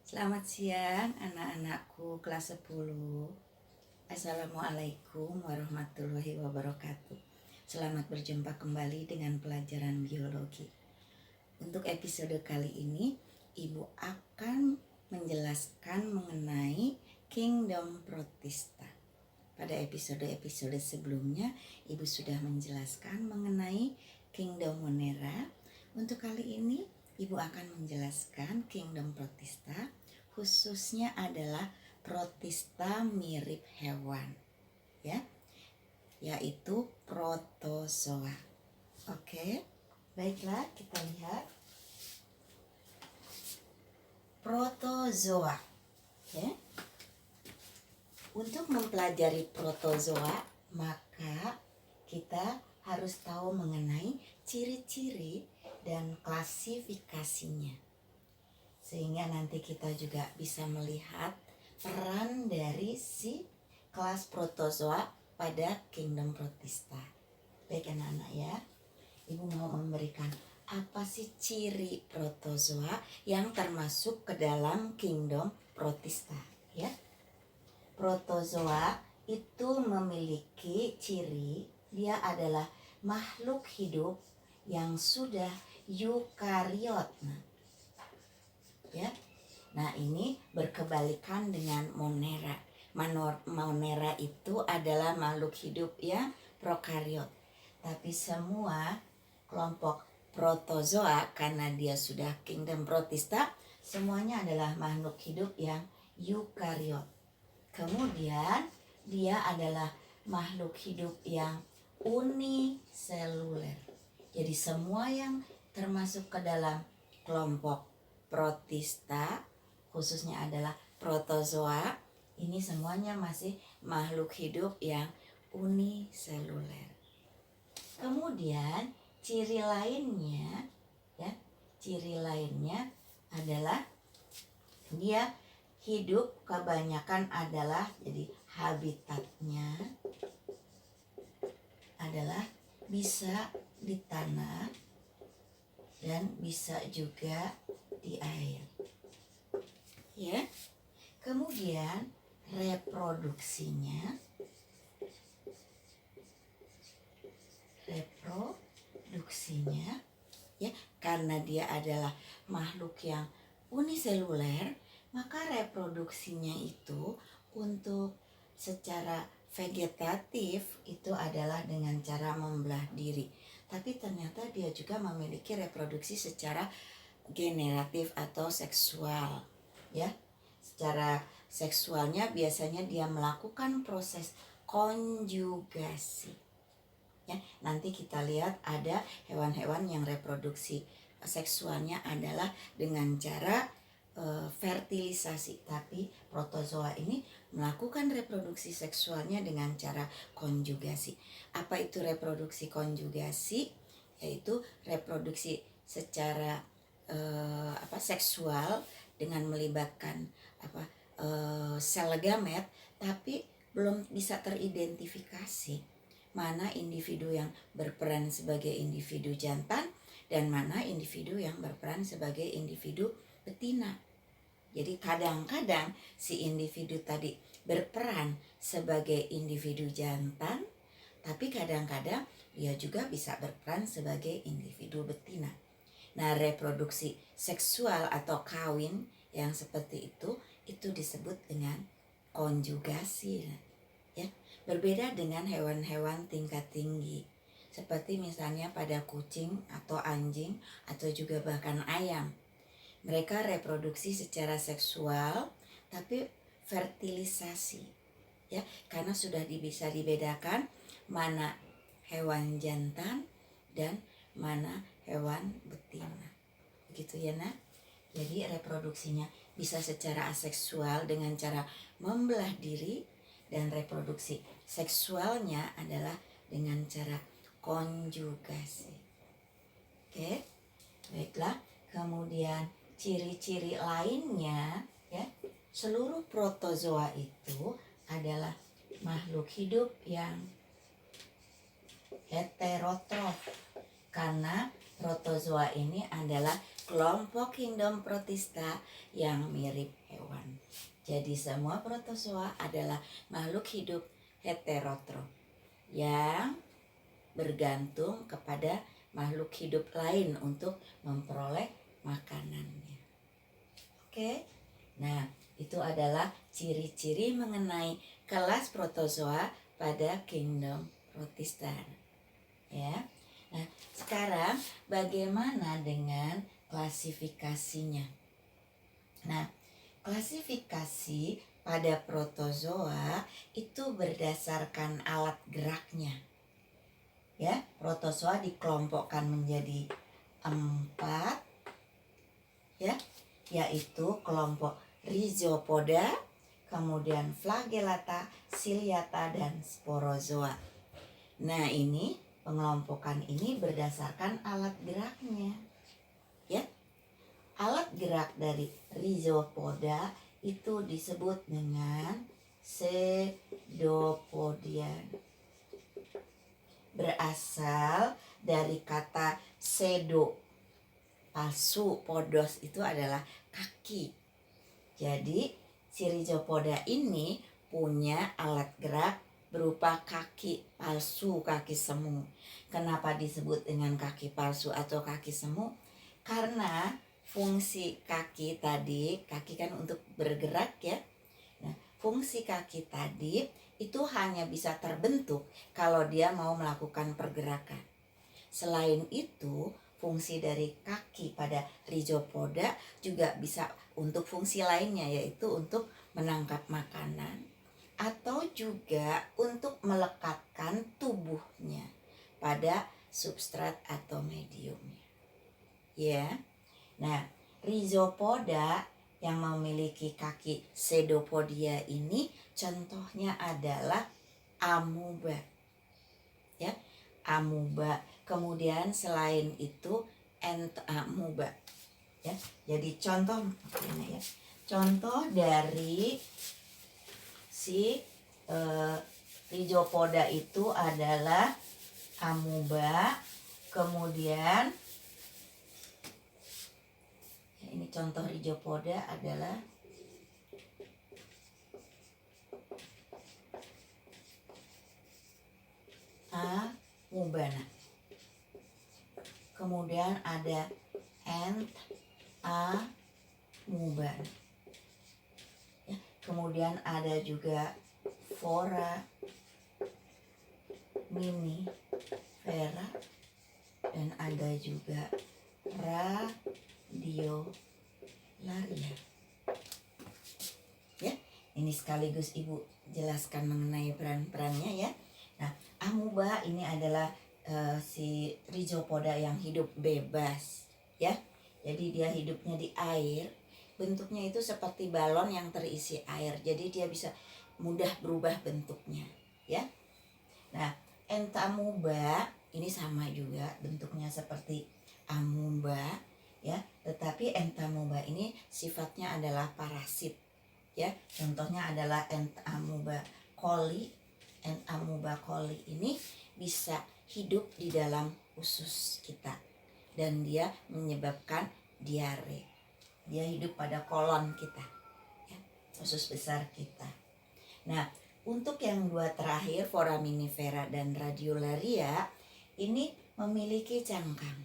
Selamat siang anak-anakku kelas 10. Assalamualaikum warahmatullahi wabarakatuh. Selamat berjumpa kembali dengan pelajaran biologi. Untuk episode kali ini, Ibu akan menjelaskan mengenai Kingdom Protista. Pada episode-episode sebelumnya, Ibu sudah menjelaskan mengenai Kingdom Monera. Untuk kali ini, Ibu akan menjelaskan Kingdom Protista, khususnya adalah protista mirip hewan, ya, yaitu protozoa. Oke, baiklah kita lihat protozoa. Ya. Untuk mempelajari protozoa, maka kita harus tahu mengenai ciri-ciri dan klasifikasinya. Sehingga nanti kita juga bisa melihat peran dari si kelas protozoa pada Kingdom Protista. Baik anak-anak ya, Ibu mau memberikan apa sih ciri protozoa yang termasuk ke dalam Kingdom Protista, ya. Protozoa itu memiliki ciri dia adalah makhluk hidup yang sudah eukariot. Ya. Nah, ini berkebalikan dengan Monera. Monera itu adalah makhluk hidup yang prokariot. Tapi semua kelompok protozoa karena dia sudah Kingdom Protista, semuanya adalah makhluk hidup yang eukariot. Kemudian dia adalah makhluk hidup yang uniseluler. Jadi semua yang termasuk ke dalam kelompok protista, khususnya adalah protozoa, ini semuanya masih makhluk hidup yang uniseluler. Kemudian ciri lainnya, ya, ciri lainnya adalah dia hidup kebanyakan adalah jadi habitatnya adalah bisa di tanah dan bisa juga di air. Ya. Kemudian reproduksinya ya, karena dia adalah makhluk yang uniseluler, maka reproduksinya itu untuk secara vegetatif itu adalah dengan cara membelah diri. Tapi ternyata dia juga memiliki reproduksi secara generatif atau seksual, ya. Secara seksualnya biasanya dia melakukan proses konjugasi. Ya, nanti kita lihat ada hewan-hewan yang reproduksi seksualnya adalah dengan cara fertilisasi, tapi protozoa ini melakukan reproduksi seksualnya dengan cara konjugasi. Apa itu reproduksi konjugasi? Yaitu reproduksi secara seksual dengan melibatkan sel gamet, tapi belum bisa teridentifikasi mana individu yang berperan sebagai individu jantan dan mana individu yang berperan sebagai individu betina. Jadi kadang-kadang si individu tadi berperan sebagai individu jantan, tapi kadang-kadang dia juga bisa berperan sebagai individu betina. Nah, reproduksi seksual atau kawin yang seperti itu disebut dengan konjugasi, ya. Berbeda dengan hewan-hewan tingkat tinggi, seperti misalnya pada kucing atau anjing atau juga bahkan ayam. Mereka reproduksi secara seksual tapi fertilisasi, ya, karena sudah bisa dibedakan mana hewan jantan dan mana hewan betina. Begitu ya, Nak? Jadi reproduksinya bisa secara aseksual dengan cara membelah diri, dan reproduksi seksualnya adalah dengan cara konjugasi. Oke, baiklah. Kemudian ciri-ciri lainnya, ya, seluruh protozoa itu adalah makhluk hidup yang heterotrof karena protozoa ini adalah kelompok kingdom protista yang mirip hewan. Jadi semua protozoa adalah makhluk hidup heterotrof yang bergantung kepada makhluk hidup lain untuk memperoleh makanannya. Oke. Nah, itu adalah ciri-ciri mengenai kelas protozoa pada kingdom protista. Ya. Nah, sekarang bagaimana dengan klasifikasinya? Nah, klasifikasi pada protozoa itu berdasarkan alat geraknya. Ya, protozoa dikelompokkan menjadi 4, ya, yaitu kelompok Rhizopoda, kemudian Flagellata, Ciliata, dan Sporozoa. Nah, ini pengelompokan ini berdasarkan alat geraknya. Ya. Alat gerak dari Rhizopoda itu disebut dengan pseudopodia. Berasal dari kata pseudo, palsu, podos itu adalah kaki. Jadi si Rhizopoda ini punya alat gerak berupa kaki palsu, kaki semu. Kenapa disebut dengan kaki palsu atau kaki semu? Karena fungsi kaki tadi, kaki kan untuk bergerak ya. Nah, fungsi kaki tadi itu hanya bisa terbentuk kalau dia mau melakukan pergerakan. Selain itu, fungsi dari kaki pada Rhizopoda juga bisa untuk fungsi lainnya, yaitu untuk menangkap makanan atau juga untuk melekatkan tubuhnya pada substrat atau mediumnya. Ya. Nah, Rhizopoda yang memiliki kaki pseudopodia ini contohnya adalah amuba. Ya, amuba. Kemudian selain itu entamuba. Ya, jadi contoh ini ya. Contoh dari si Rhizopoda itu adalah amuba, kemudian ini contoh Rhizopoda adalah amubana. Kemudian ada entamuban. Ya, kemudian ada juga foraminifera dan ada juga radiolaria. Ya, ini sekaligus Ibu jelaskan mengenai peran-perannya ya. Nah, amuba ini adalah si Rhizopoda yang hidup bebas ya. Jadi dia hidupnya di air. Bentuknya itu seperti balon yang terisi air. Jadi dia bisa mudah berubah bentuknya ya. Nah, entamuba ini sama juga bentuknya seperti amuba ya, tetapi entamuba ini sifatnya adalah parasit ya. Contohnya adalah entamuba coli. Entamuba coli ini bisa hidup di dalam usus kita dan dia menyebabkan diare. Dia hidup pada kolon kita ya, usus besar kita. Nah, untuk yang dua terakhir, foraminifera dan radiolaria, ini memiliki cangkang.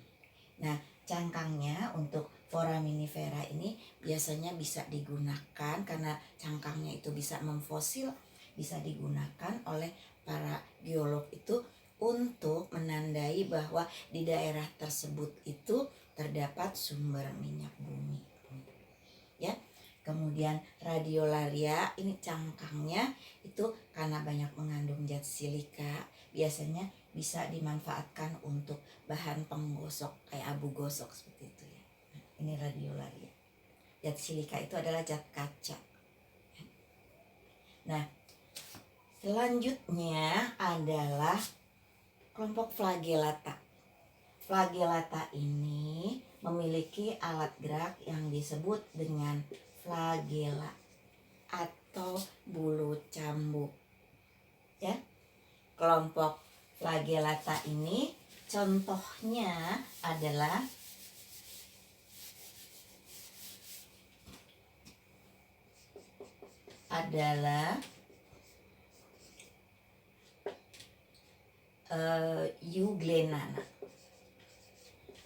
Nah, cangkangnya untuk foraminifera ini biasanya bisa digunakan karena cangkangnya itu bisa memfosil, bisa digunakan oleh para geolog itu untuk menandai bahwa di daerah tersebut itu terdapat sumber minyak bumi. Ya. Kemudian radiolaria ini cangkangnya itu karena banyak mengandung zat silika, biasanya bisa dimanfaatkan untuk bahan penggosok kayak abu gosok seperti itu ya. Nah, ini radiolaria. Zat silika itu adalah zat kaca. Nah, selanjutnya adalah kelompok flagellata. Flagellata ini memiliki alat gerak yang disebut dengan flagella atau bulu cambuk. Ya. Kelompok flagellata ini contohnya adalah Euglena.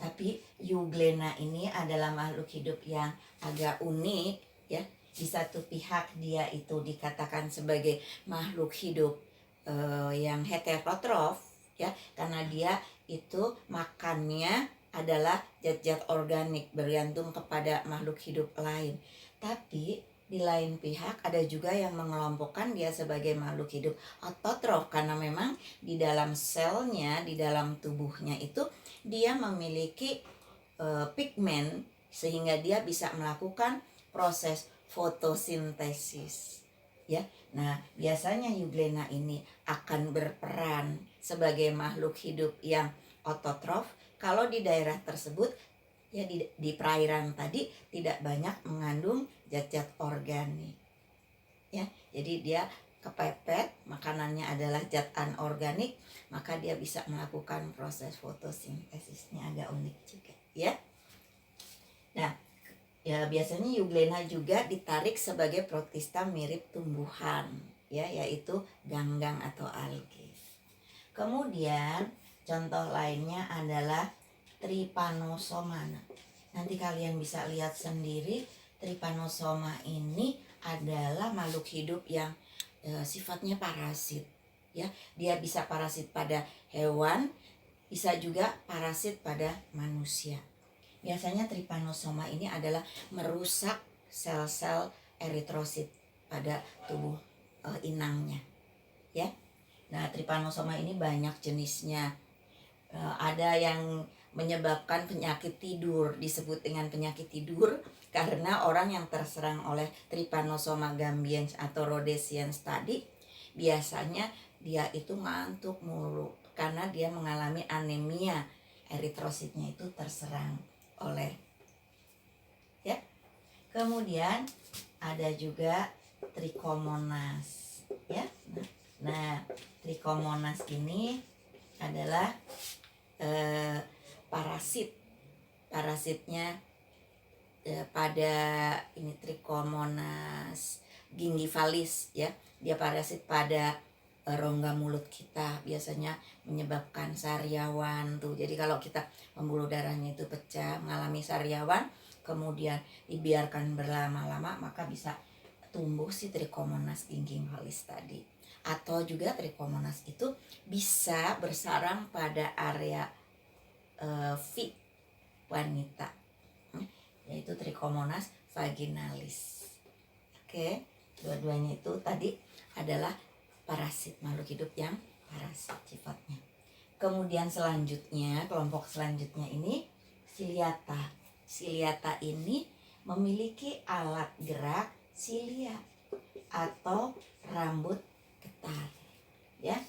Tapi Euglena ini adalah makhluk hidup yang agak unik ya. Di satu pihak dia itu dikatakan sebagai makhluk hidup yang heterotrof ya, karena dia itu makannya adalah zat-zat organik bergantung kepada makhluk hidup lain. Tapi di lain pihak ada juga yang mengelompokkan dia sebagai makhluk hidup autotrof karena memang di dalam selnya, di dalam tubuhnya itu dia memiliki pigmen sehingga dia bisa melakukan proses fotosintesis ya. Nah, biasanya Euglena ini akan berperan sebagai makhluk hidup yang autotrof kalau di daerah tersebut ya, di perairan tadi tidak banyak mengandung zat-zat organik ya. Jadi dia kepepet, makanannya adalah zat anorganik, maka dia bisa melakukan proses fotosintesisnya. Agak unik juga ya. Nah, ya biasanya Euglena juga ditarik sebagai protista mirip tumbuhan ya, yaitu ganggang atau algae. Kemudian contoh lainnya adalah Trypanosoma. Nanti kalian bisa lihat sendiri, Trypanosoma ini adalah makhluk hidup yang sifatnya parasit ya. Dia bisa parasit pada hewan, bisa juga parasit pada manusia. Biasanya Trypanosoma ini adalah merusak sel-sel eritrosit pada tubuh inangnya ya. Nah, Trypanosoma ini banyak jenisnya. Ada yang menyebabkan penyakit tidur, disebut dengan penyakit tidur karena orang yang terserang oleh Trypanosoma gambiens atau rhodesians tadi biasanya dia itu ngantuk mulu karena dia mengalami anemia, eritrositnya itu terserang oleh ya. Kemudian ada juga Trichomonas ya. Nah, Trichomonas ini adalah parasitnya pada ini Trichomonas gingivalis ya. Dia parasit pada rongga mulut kita, biasanya menyebabkan sariawan tuh. Jadi kalau kita pembuluh darahnya itu pecah, mengalami sariawan, kemudian dibiarkan berlama-lama, maka bisa tumbuh si Trichomonas gingivalis tadi. Atau juga Trichomonas itu bisa bersarang pada area vag wanita, yaitu Trichomonas vaginalis. Oke, dua-duanya itu tadi adalah parasit, makhluk hidup yang parasit sifatnya. Kemudian selanjutnya, kelompok selanjutnya ini Ciliata. Ciliata ini memiliki alat gerak silia atau rambut getar ya.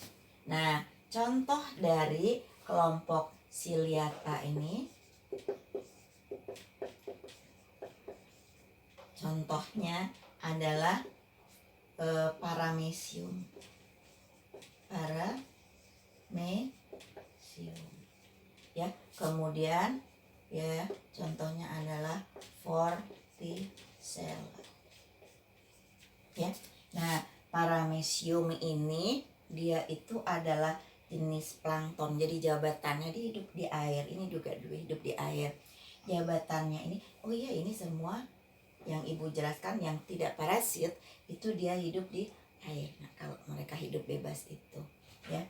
Nah, contoh dari kelompok Ciliata ini, contohnya adalah Paramecium ya. Kemudian ya, contohnya adalah Vorticella ya. Nah, Paramecium ini dia itu adalah jenis plankton. Jadi jabatannya dia hidup di air. Ini juga hidup di air. Jabatannya ini, oh iya, ini semua yang ibu jelaskan yang tidak parasit itu dia hidup di air. Nah, kalau mereka hidup bebas itu ya,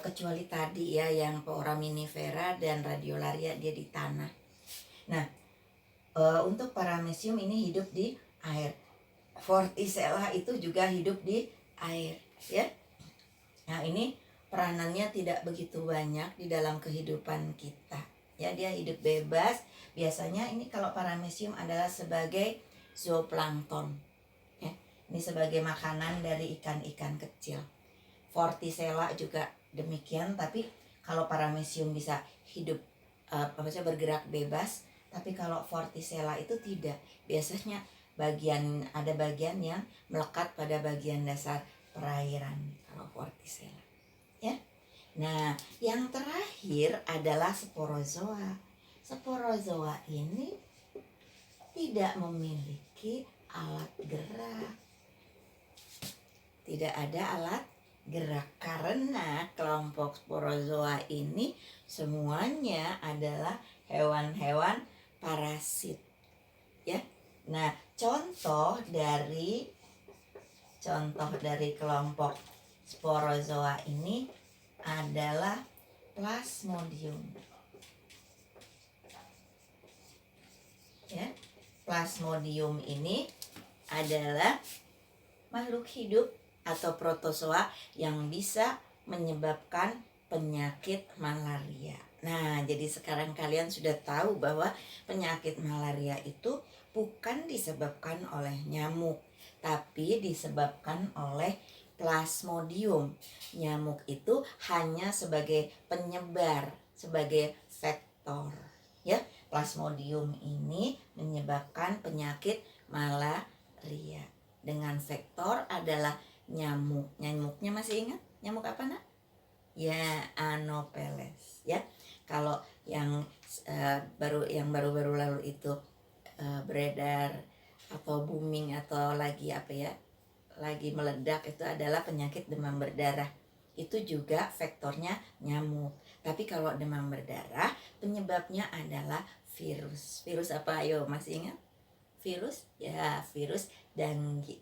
kecuali tadi ya yang Foraminifera dan Radiolaria dia di tanah. Nah, untuk Paramecium ini hidup di air. Vorticella itu juga hidup di air ya. Nah, ini peranannya tidak begitu banyak di dalam kehidupan kita ya. Dia hidup bebas. Biasanya ini kalau Paramecium adalah sebagai zooplankton ya. Ini sebagai makanan dari ikan-ikan kecil. Vorticella juga demikian, tapi kalau Paramecium bisa hidup bergerak bebas, tapi kalau Vorticella itu tidak. Biasanya ada bagian yang melekat pada bagian dasar perairan kalau Vorticella ya. Nah, yang terakhir adalah sporozoa. Sporozoa ini tidak memiliki alat gerak. Tidak ada alat gerak karena kelompok sporozoa ini semuanya adalah hewan-hewan parasit, ya. Nah, contoh dari kelompok sporozoa ini adalah Plasmodium. Ya, Plasmodium ini adalah makhluk hidup atau protozoa yang bisa menyebabkan penyakit malaria. Nah, jadi sekarang kalian sudah tahu bahwa penyakit malaria itu bukan disebabkan oleh nyamuk, tapi disebabkan oleh Plasmodium. Nyamuk itu hanya sebagai penyebar, sebagai vektor, ya. Plasmodium ini menyebabkan penyakit malaria. Dengan vektor adalah nyamuk. Nyamuknya masih ingat? Nyamuk apa, Nak? Ya, Anopheles, ya. Kalau yang baru-baru lalu itu beredar atau booming atau lagi lagi meledak, itu adalah penyakit demam berdarah. Itu juga vektornya nyamuk. Tapi kalau demam berdarah penyebabnya adalah virus. Virus apa? Ayo, masih ingat? Virus? Ya, virus dengue.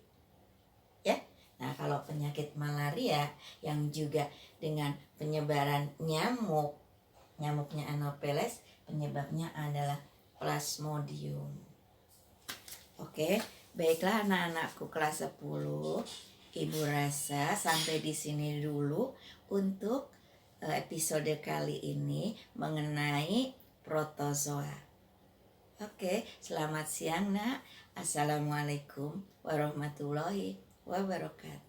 Ya. Nah, kalau penyakit malaria yang juga dengan penyebaran nyamuk, nyamuknya Anopheles, penyebabnya adalah Plasmodium. Oke, baiklah anak-anakku kelas 10. Ibu rasa sampai di sini dulu untuk episode kali ini mengenai protozoa. Oke, selamat siang, Nak. Assalamualaikum warahmatullahi wabarakatuh.